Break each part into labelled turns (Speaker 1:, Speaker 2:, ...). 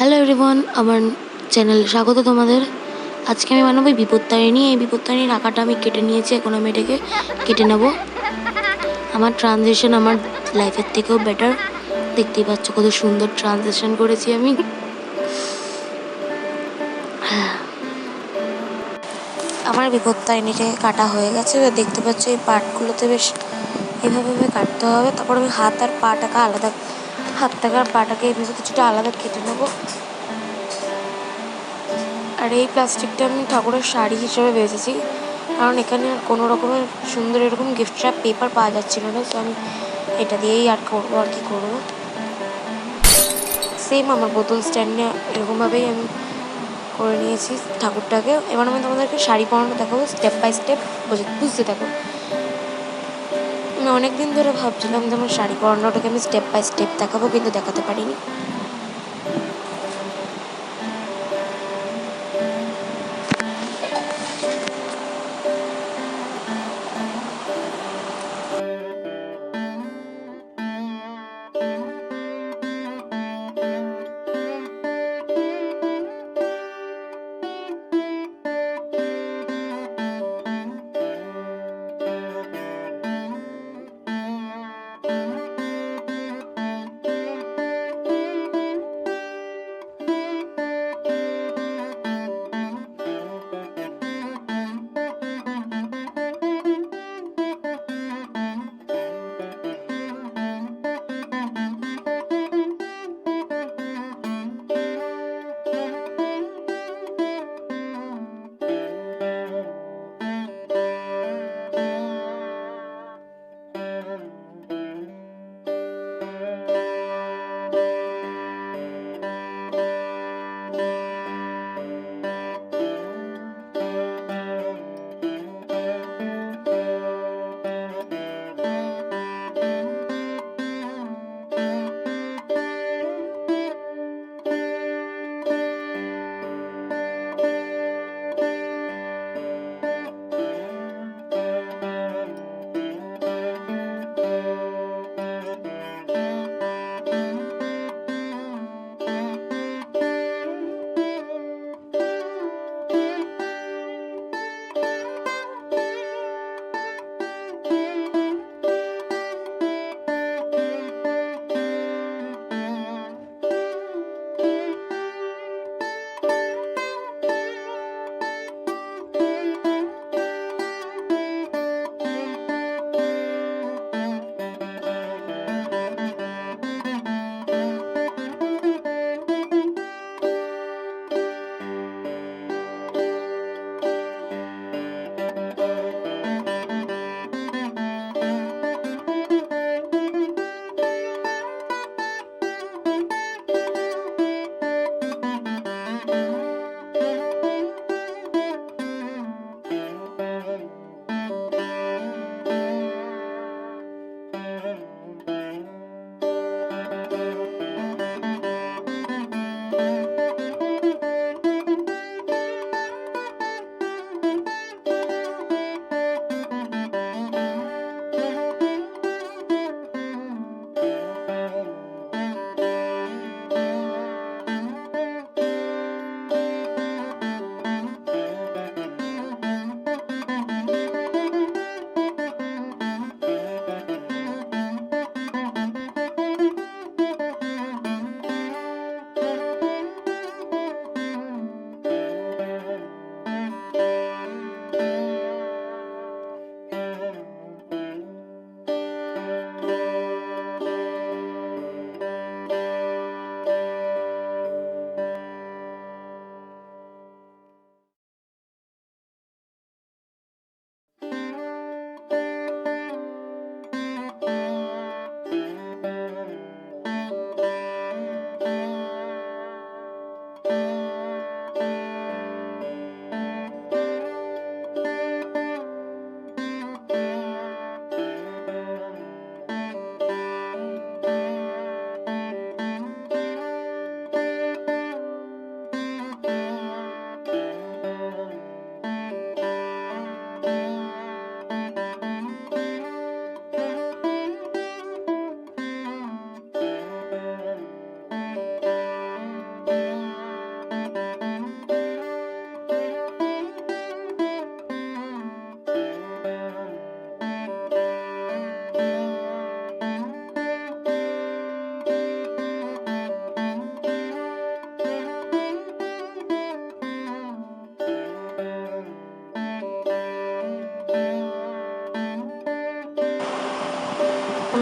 Speaker 1: Hello everyone, আমার চ্যানেলে স্বাগত তোমাদের। আজকে আমি বানাবো বিপত্তারিণী। এই বিপত্তারিণীর আঁকাটা আমি কেটে নিয়েছি, এখন আমি এটাকে কেটে নেব। আমার ট্রানজিশন আমার লাইফের থেকেও বেটার, দেখতেই পাচ্ছ কত সুন্দর ট্রানজিশন করেছি আমি। আমার বিপত্তারিণীটাকে কাটা হয়ে গেছে, দেখতে পাচ্ছ এই পার্টগুলোতে বেশ এভাবে কাটতে হবে। তারপর আমি হাত আর পাটাকে আলাদা, হাতটাকে আর পাটাকে এভাবে কিছুটা আলাদা কেটে নেবো। আর এই প্লাস্টিকটা আমি ঠাকুরের শাড়ি হিসেবে বেচেছি, কারণ এখানে আর কোনো রকমের সুন্দর এরকম গিফট র্যাপ পেপার পাওয়া যাচ্ছিল না, তো আমি এটা দিয়েই আর করবো, আর কি করবো। সেম আমার বোতল স্ট্যান্ডে এরকমভাবেই আমি করে নিয়েছি ঠাকুরটাকে। এবার আমি তোমাদেরকে শাড়ি পরানো দেখাবো স্টেপ বাই স্টেপ, বুঝতে থাকো। আমি অনেক দিন ধরে ভাবছিলাম যে আমার শাড়ি পরানোটাকে আমি স্টেপ বাই স্টেপ দেখাবো, কিন্তু দেখাতে পারিনি।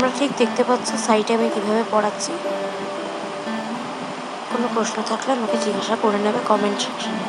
Speaker 1: তোমরা ঠিক দেখতে পাচ্ছ সাইডে আমি কীভাবে পড়াচ্ছি। কোনো প্রশ্ন থাকলে আমাকে জিজ্ঞাসা করে নেবে কমেন্ট সেকশনে।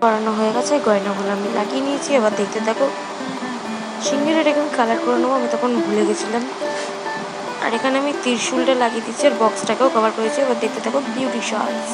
Speaker 1: করানো হয়ে গেছে, গয়নাগুলো আমি লাগিয়ে নিয়েছি। এবার দেখতে থাকো। সিংহের এটাকে আমি কালার করে নেবো, আমি তখন ভুলে গেছিলাম। আর এখানে আমি ত্রিশূলটা লাগিয়ে দিচ্ছি, আর বক্সটাকেও কভার করেছি। এবার দেখতে থাকো বিউটি শটস।